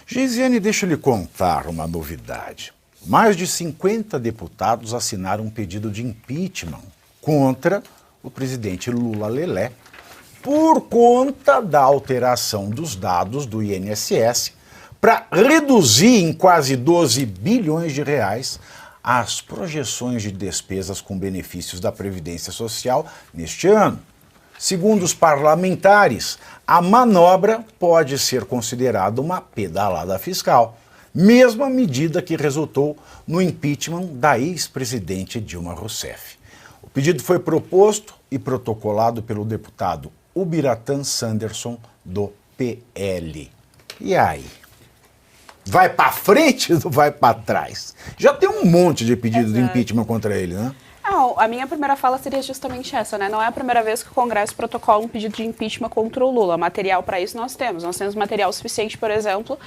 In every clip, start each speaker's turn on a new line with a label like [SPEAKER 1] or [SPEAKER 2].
[SPEAKER 1] Geisiane, deixa eu lhe contar uma novidade. Mais de 50 deputados assinaram um pedido de impeachment contra o presidente Lula Lelé por conta da alteração dos dados do INSS para reduzir em quase 12 bilhões de reais as projeções de despesas com benefícios da Previdência Social neste ano. Segundo os parlamentares, a manobra pode ser considerada uma pedalada fiscal, mesma medida que resultou no impeachment da ex-presidente Dilma Rousseff. O pedido foi proposto e protocolado pelo deputado Ubiratã Sanderson, do PL. E aí? Vai para frente ou vai para trás? Já tem um monte de pedido de impeachment contra ele, né?
[SPEAKER 2] Não, a minha primeira fala seria justamente essa, né? Não é a primeira vez que o Congresso protocola um pedido de impeachment contra o Lula. Material para isso nós temos. Nós temos material suficiente, por exemplo,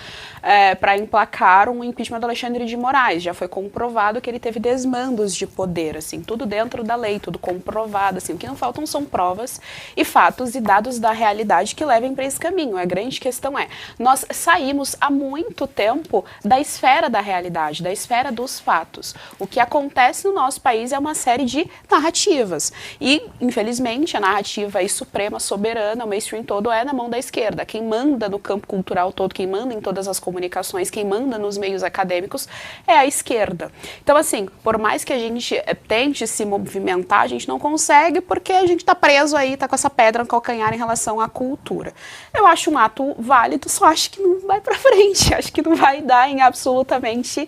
[SPEAKER 2] para emplacar um impeachment do Alexandre de Moraes. Já foi comprovado que ele teve desmandos de poder, assim, tudo dentro da lei, tudo comprovado, assim. O que não faltam são provas e fatos e dados da realidade que levem para esse caminho. A grande questão é, nós saímos há muito tempo da esfera da realidade, da esfera dos fatos. O que acontece no nosso país é uma série de narrativas. E, infelizmente, a narrativa aí suprema, soberana, o mainstream todo é na mão da esquerda. Quem manda no campo cultural todo, quem manda em todas as comunicações, quem manda nos meios acadêmicos é a esquerda. Então, assim, por mais que a gente tente se movimentar, a gente não consegue porque a gente está preso aí, está com essa pedra no calcanhar em relação à cultura. Eu acho um ato válido, só acho que não vai para frente. Acho que não vai dar em absolutamente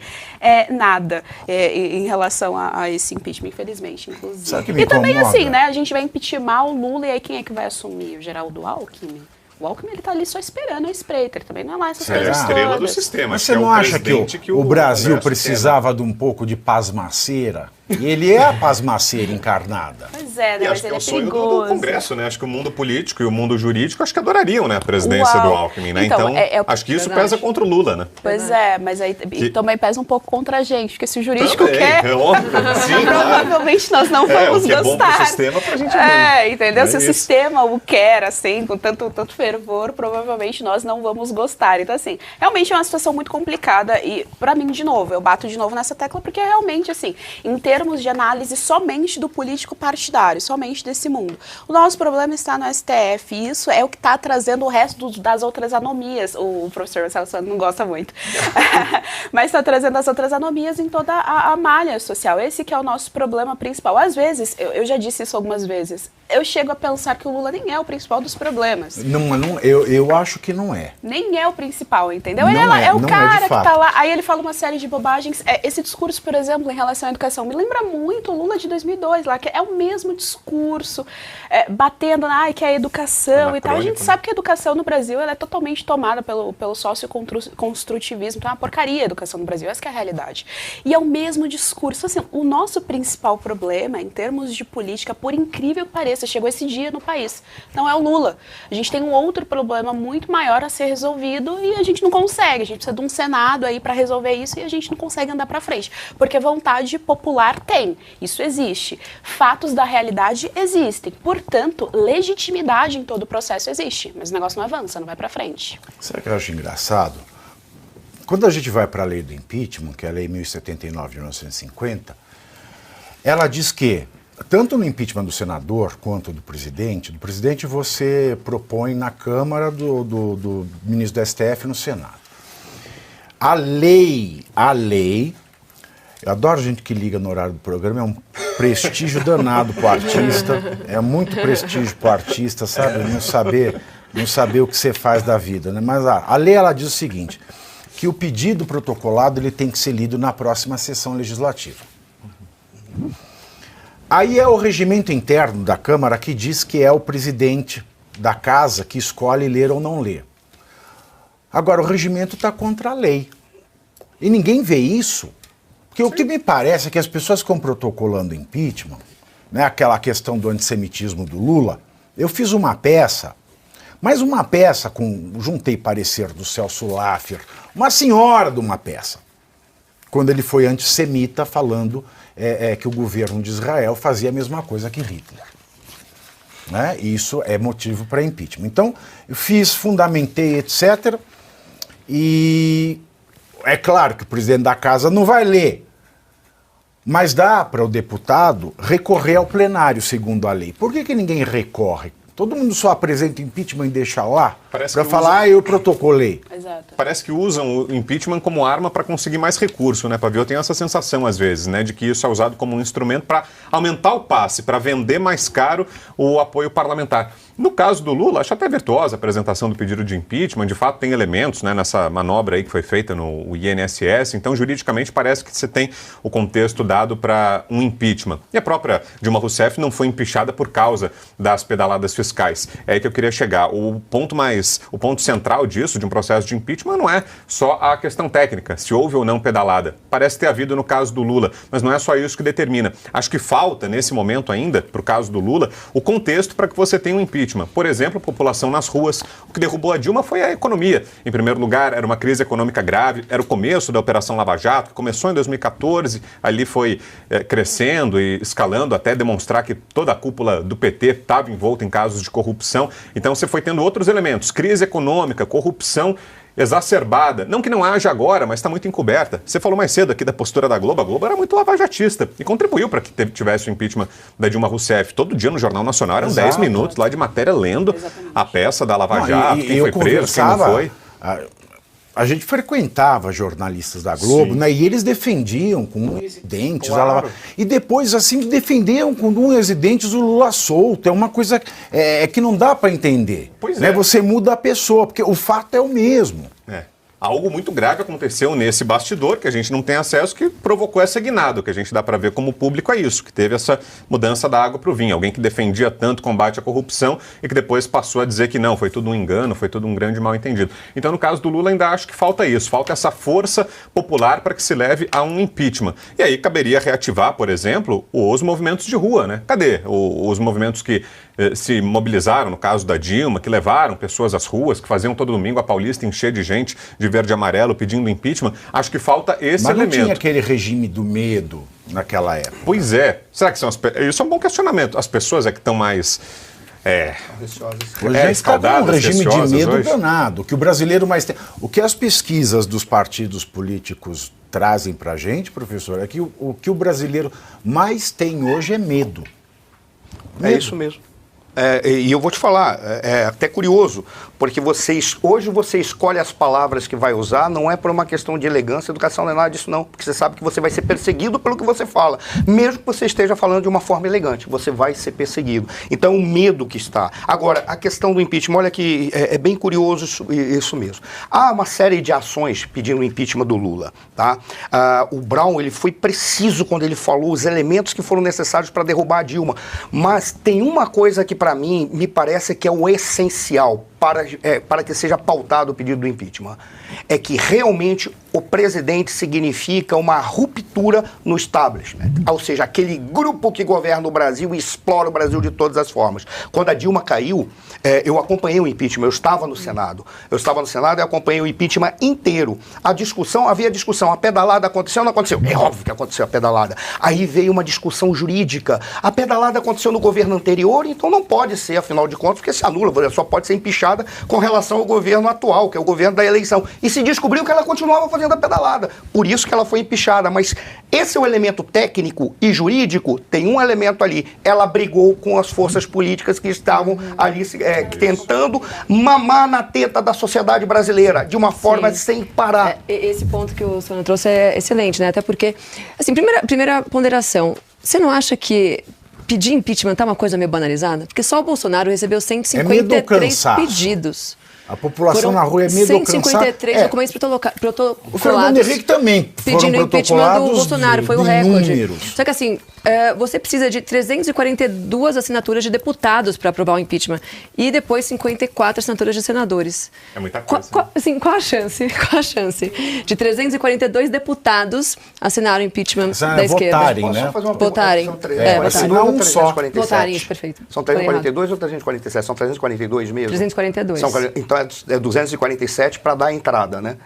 [SPEAKER 2] nada em relação a esse impeachment, infelizmente, inclusive. E também, assim, né, a gente vai impeachment o Lula e aí quem é que vai assumir? O Geraldo Alckmin? O Alckmin, ele tá ali só esperando a espreita, ele também não é lá essas coisas
[SPEAKER 3] todas. É a estrela do sistema.
[SPEAKER 1] Mas você não acha que o Brasil precisava de um pouco de pasmaceira? E ele é a pasmaceira encarnada.
[SPEAKER 2] Pois é, né?
[SPEAKER 3] E
[SPEAKER 2] Mas
[SPEAKER 3] acho que
[SPEAKER 2] ele
[SPEAKER 3] é o sonho
[SPEAKER 2] perigoso.
[SPEAKER 3] do Congresso, né? Acho que o mundo político e o mundo jurídico acho que adorariam, né, a presidência do Alckmin, né? Então, acho que isso pesa contra o Lula, né?
[SPEAKER 2] Pois é, mas aí também pesa um pouco contra a gente, porque se o jurídico quer,
[SPEAKER 3] é óbvio, sim,
[SPEAKER 2] provavelmente nós não vamos
[SPEAKER 3] o que
[SPEAKER 2] gostar.
[SPEAKER 3] É bom pro sistema pra gente ver.
[SPEAKER 2] Entendeu? Se o
[SPEAKER 3] isso.
[SPEAKER 2] sistema o quer, assim, com tanto fervor, provavelmente nós não vamos gostar. Então, assim, realmente é uma situação muito complicada e, pra mim, de novo, eu bato de novo nessa tecla, porque realmente, assim, em termos de análise somente do político partidário, somente desse mundo. O nosso problema está no STF, e isso é o que está trazendo o resto das outras anomias. O professor Marcelo Santos não gosta muito, mas está trazendo as outras anomias em toda a malha social. Esse que é o nosso problema principal. Às vezes, eu já disse isso algumas vezes, eu chego a pensar que o Lula nem é o principal dos problemas.
[SPEAKER 1] Eu acho que não é.
[SPEAKER 2] Nem é o principal, entendeu?
[SPEAKER 1] Não
[SPEAKER 2] Ele é o cara que
[SPEAKER 1] fato.
[SPEAKER 2] tá lá, aí ele fala uma série de bobagens. Esse discurso, por exemplo, em relação à educação, me lembra muito o Lula de 2002, lá, que é o mesmo discurso, batendo na que é a educação e tal. A gente sabe que a educação no Brasil ela é totalmente tomada pelo socioconstrutivismo, então é uma porcaria a educação no Brasil, essa que é a realidade. E é o mesmo discurso. Assim, o nosso principal problema, em termos de política, por incrível que pareça, chegou esse dia no país, não é o Lula. A gente tem um outro problema muito maior a ser resolvido e a gente não consegue. A gente precisa de um Senado aí para resolver isso e a gente não consegue andar para frente. Porque vontade popular tem. Isso existe. Fatos da realidade existem. Portanto, legitimidade em todo o processo existe. Mas o negócio não avança, não vai para frente.
[SPEAKER 1] Sabe o que eu acho engraçado? Quando a gente vai para a lei do impeachment, que é a lei 1079 de 1950, ela diz que tanto no impeachment do senador quanto do presidente você propõe na Câmara do ministro do STF no Senado. A lei, eu adoro gente que liga no horário do programa, é um prestígio danado pro artista, é muito prestígio pro artista, sabe? Não saber o que você faz da vida, né? Mas a lei, ela diz o seguinte, que o pedido protocolado ele tem que ser lido na próxima sessão legislativa. Aí é o regimento interno da Câmara que diz que é o presidente da casa que escolhe ler ou não ler. Agora, o regimento está contra a lei. E ninguém vê isso, porque o que me parece é que as pessoas que estão protocolando impeachment, né, aquela questão do antissemitismo do Lula, eu fiz uma peça, mas uma peça juntei parecer do Celso Laffer, uma senhora de uma peça, quando ele foi antissemita, falando que o governo de Israel fazia a mesma coisa que Hitler. Né? E isso é motivo para impeachment. Então, eu fundamentei, etc. E é claro que o presidente da casa não vai ler, mas dá para o deputado recorrer ao plenário, segundo a lei. Por que ninguém recorre? Todo mundo só apresenta impeachment e deixa lá para falar, eu protocolei.
[SPEAKER 2] Exato.
[SPEAKER 3] Parece que usam o impeachment como arma para conseguir mais recurso, né, Pavio? Eu tenho essa sensação, às vezes, né, de que isso é usado como um instrumento para aumentar o passe, para vender mais caro o apoio parlamentar. No caso do Lula, acho até virtuosa a apresentação do pedido de impeachment. De fato, tem elementos, né, nessa manobra aí que foi feita no INSS. Então, juridicamente, parece que você tem o contexto dado para um impeachment. E a própria Dilma Rousseff não foi empichada por causa das pedaladas fiscais. É aí que eu queria chegar. O ponto central disso, de um processo de impeachment, não é só a questão técnica, se houve ou não pedalada. Parece ter havido no caso do Lula, mas não é só isso que determina. Acho que falta, nesse momento ainda, para o caso do Lula, o contexto para que você tenha um impeachment. Por exemplo, a população nas ruas. O que derrubou a Dilma foi a economia. Em primeiro lugar, era uma crise econômica grave, era o começo da Operação Lava Jato, que começou em 2014, ali foi crescendo e escalando até demonstrar que toda a cúpula do PT estava envolta em casos de corrupção. Então você foi tendo outros elementos, crise econômica, corrupção exacerbada. Não que não haja agora, mas está muito encoberta. Você falou mais cedo aqui da postura da Globo. A Globo era muito lavajatista e contribuiu para que tivesse o impeachment da Dilma Rousseff. Todo dia no Jornal Nacional eram 10 minutos lá de matéria lendo a peça da Lava Jato, quem foi preso, quem não foi.
[SPEAKER 1] A gente frequentava jornalistas da Globo, né, e eles defendiam com unhas e dentes. Claro. E depois, assim, defendiam com unhas e dentes o Lula solto. É uma coisa que não dá para entender.
[SPEAKER 3] Pois
[SPEAKER 1] né? Você muda a pessoa, porque o fato é o mesmo.
[SPEAKER 3] Algo muito grave aconteceu nesse bastidor, que a gente não tem acesso, que provocou essa guinada. O que a gente dá para ver como público é isso, que teve essa mudança da água para o vinho. Alguém que defendia tanto o combate à corrupção e que depois passou a dizer que não, foi tudo um engano, foi tudo um grande mal-entendido. Então, no caso do Lula, ainda acho que falta isso, falta essa força popular para que se leve a um impeachment. E aí caberia reativar, por exemplo, os movimentos de rua, né? Cadê os movimentos que se mobilizaram, no caso da Dilma, que levaram pessoas às ruas, que faziam todo domingo a Paulista encher de gente de verde e amarelo pedindo impeachment? Acho que falta esse elemento.
[SPEAKER 1] Mas não tinha aquele regime do medo naquela época?
[SPEAKER 3] Pois é. Será que isso é um bom questionamento. As pessoas que estão mais...
[SPEAKER 1] Hoje está com um regime de medo hoje danado. Que o brasileiro mais tem. O que as pesquisas dos partidos políticos trazem para a gente, professor, é que o que o brasileiro mais tem hoje é medo.
[SPEAKER 4] É isso mesmo. E eu vou te falar, é até curioso, porque hoje você escolhe as palavras que vai usar, não é por uma questão de elegância, educação, não é nada disso não, porque você sabe que você vai ser perseguido pelo que você fala, mesmo que você esteja falando de uma forma elegante, você vai ser perseguido. Então, o medo que está. Agora, a questão do impeachment, olha que é bem curioso isso mesmo. Há uma série de ações pedindo o impeachment do Lula, tá? O Brown, ele foi preciso quando ele falou os elementos que foram necessários para derrubar a Dilma, mas tem uma coisa que para mim me parece que é o essencial para que seja pautado o pedido do impeachment. É que realmente o presidente significa uma ruptura no establishment, ou seja, aquele grupo que governa o Brasil e explora o Brasil de todas as formas. Quando a Dilma caiu, eu acompanhei o impeachment, eu estava no Senado e acompanhei o impeachment inteiro. Havia discussão, a pedalada aconteceu ou não aconteceu? É óbvio que aconteceu a pedalada. Aí veio uma discussão jurídica, a pedalada aconteceu no governo anterior, então não pode ser, afinal de contas, porque se anula, só pode ser empichada com relação ao governo atual, que é o governo da eleição. E se descobriu que ela continuava fazendo a pedalada. Por isso que ela foi empichada. Mas esse é o elemento técnico e jurídico. Tem um elemento ali. Ela brigou com as forças políticas que estavam ali tentando mamar na teta da sociedade brasileira, de uma forma sem parar.
[SPEAKER 5] Esse ponto que o senhor trouxe é excelente, né? Até porque, assim, primeira ponderação, você não acha que pedir impeachment tá uma coisa meio banalizada? Porque só o Bolsonaro recebeu 153 pedidos.
[SPEAKER 1] A população na rua é medo
[SPEAKER 5] 153 documentos protocolados.
[SPEAKER 1] O Fernando Henrique também
[SPEAKER 5] pedindo impeachment do Bolsonaro, foi o recorde.
[SPEAKER 1] Números.
[SPEAKER 5] Só que assim, você precisa de 342 assinaturas de deputados para aprovar o impeachment e depois 54 assinaturas de senadores.
[SPEAKER 3] É muita coisa.
[SPEAKER 5] Qual a chance? Qual a chance de 342 deputados assinaram o impeachment da esquerda?
[SPEAKER 1] Votarem, né?
[SPEAKER 5] Votarem.
[SPEAKER 1] Assinar um só.
[SPEAKER 5] Votarem, isso, perfeito.
[SPEAKER 4] São 342 ou 347? São 342 mesmo?
[SPEAKER 5] 342.
[SPEAKER 4] Então é 247 para dar a entrada, né?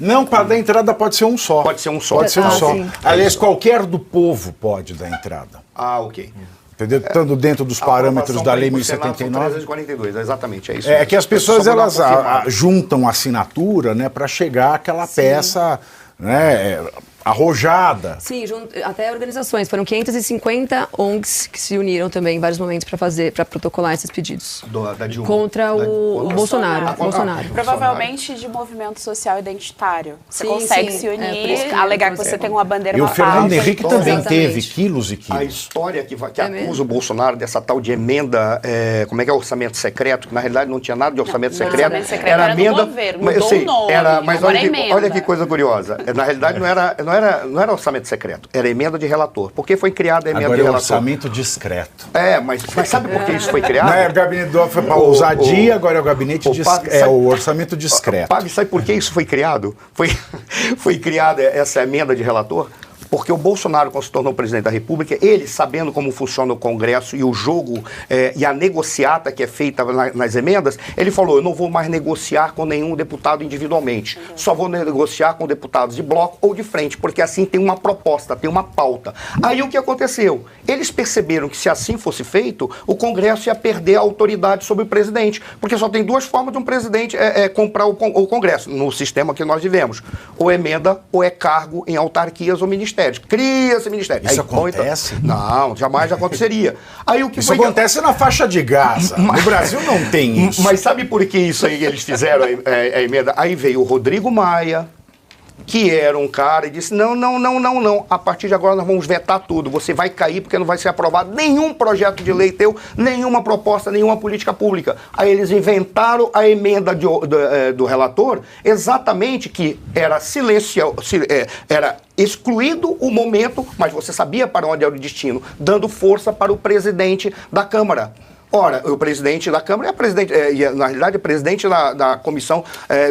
[SPEAKER 1] Não, para dar entrada pode ser um só.
[SPEAKER 4] Pode ser um só.
[SPEAKER 1] Pode ser um só.
[SPEAKER 5] Sim.
[SPEAKER 1] Aliás, qualquer do povo pode dar entrada.
[SPEAKER 4] Ok.
[SPEAKER 1] Entendeu? Estando dentro dos parâmetros da Lei 1079.
[SPEAKER 4] 342, exatamente, é isso.
[SPEAKER 1] É que as pessoas
[SPEAKER 4] Só
[SPEAKER 1] elas
[SPEAKER 4] pra confirmar.
[SPEAKER 1] juntam assinatura, né, para chegar àquela peça, né, arrojada.
[SPEAKER 5] Sim, até organizações. Foram 550 ONGs que se uniram também em vários momentos para protocolar esses pedidos.
[SPEAKER 4] Da Dilma.
[SPEAKER 5] Contra o Bolsonaro.
[SPEAKER 2] Provavelmente de movimento social identitário. Você
[SPEAKER 5] Sim,
[SPEAKER 2] consegue
[SPEAKER 5] sim.
[SPEAKER 2] se unir,
[SPEAKER 5] É, por isso que
[SPEAKER 2] alegar que você tem uma bandeira,
[SPEAKER 1] E o
[SPEAKER 2] uma
[SPEAKER 1] Fernando
[SPEAKER 2] pauta.
[SPEAKER 1] Henrique também
[SPEAKER 5] Exatamente.
[SPEAKER 1] teve quilos e
[SPEAKER 4] A
[SPEAKER 1] quilos.
[SPEAKER 4] história que
[SPEAKER 5] É
[SPEAKER 4] acusa
[SPEAKER 5] mesmo?
[SPEAKER 4] o Bolsonaro dessa tal de emenda, como é que é orçamento secreto, que na realidade não tinha nada de orçamento secreto.
[SPEAKER 2] orçamento secreto era do
[SPEAKER 4] emenda,
[SPEAKER 2] governo,
[SPEAKER 4] mas, eu
[SPEAKER 2] mudou
[SPEAKER 4] sei,
[SPEAKER 2] o nome,
[SPEAKER 4] mas
[SPEAKER 2] agora
[SPEAKER 4] olha,
[SPEAKER 2] é emenda.
[SPEAKER 4] olha que coisa curiosa. Na realidade não era orçamento secreto, era emenda de relator. Por que foi criada a emenda
[SPEAKER 1] Agora
[SPEAKER 4] de
[SPEAKER 1] é
[SPEAKER 4] relator?
[SPEAKER 1] orçamento discreto.
[SPEAKER 4] Mas sabe por que isso foi criado?
[SPEAKER 1] Não é o gabinete do foi para ousadia, agora é o gabinete o orçamento discreto.
[SPEAKER 4] Pague, sabe por que isso foi criado? Foi criada essa emenda de relator? Porque o Bolsonaro, quando se tornou presidente da República, ele, sabendo como funciona o Congresso e o jogo e a negociata que é feita nas emendas, ele falou, eu não vou mais negociar com nenhum deputado individualmente, só vou negociar com deputados de bloco ou de frente, porque assim tem uma proposta, tem uma pauta. Aí o que aconteceu? Eles perceberam que se assim fosse feito, o Congresso ia perder a autoridade sobre o presidente, porque só tem duas formas de um presidente comprar o Congresso, no sistema que nós vivemos, ou emenda ou é cargo em autarquias ou ministérios. Cria-se ministério.
[SPEAKER 1] Isso acontece?
[SPEAKER 4] Não, jamais aconteceria. Aí o que
[SPEAKER 1] Isso acontece na faixa de Gaza. No Brasil não tem isso.
[SPEAKER 4] Mas sabe por que isso aí eles fizeram a emenda? Aí veio o Rodrigo Maia, que era um cara, e disse, não, a partir de agora nós vamos vetar tudo, você vai cair porque não vai ser aprovado nenhum projeto de lei teu, nenhuma proposta, nenhuma política pública. Aí eles inventaram a emenda do relator, exatamente que era era excluído o momento, mas você sabia para onde era o destino, dando força para o presidente da Câmara. Ora, o presidente da Câmara na realidade, é presidente da comissão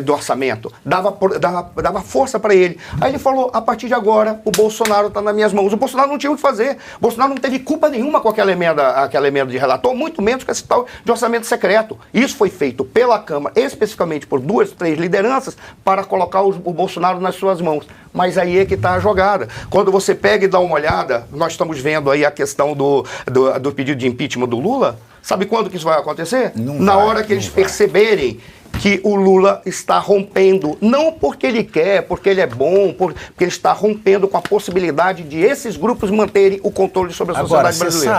[SPEAKER 4] do orçamento. Dava força para ele. Aí ele falou, a partir de agora, o Bolsonaro está nas minhas mãos. O Bolsonaro não tinha o que fazer. O Bolsonaro não teve culpa nenhuma com aquela emenda de relator, muito menos com esse tal de orçamento secreto. Isso foi feito pela Câmara, especificamente por 2, 3 lideranças, para colocar o Bolsonaro nas suas mãos. Mas aí é que está a jogada. Quando você pega e dá uma olhada, nós estamos vendo aí a questão do pedido de impeachment do Lula. Sabe quando que isso vai acontecer? Na hora que eles perceberem que o Lula está rompendo, não porque ele quer, porque ele é bom, porque ele está rompendo com a possibilidade de esses grupos manterem o controle sobre a sociedade brasileira.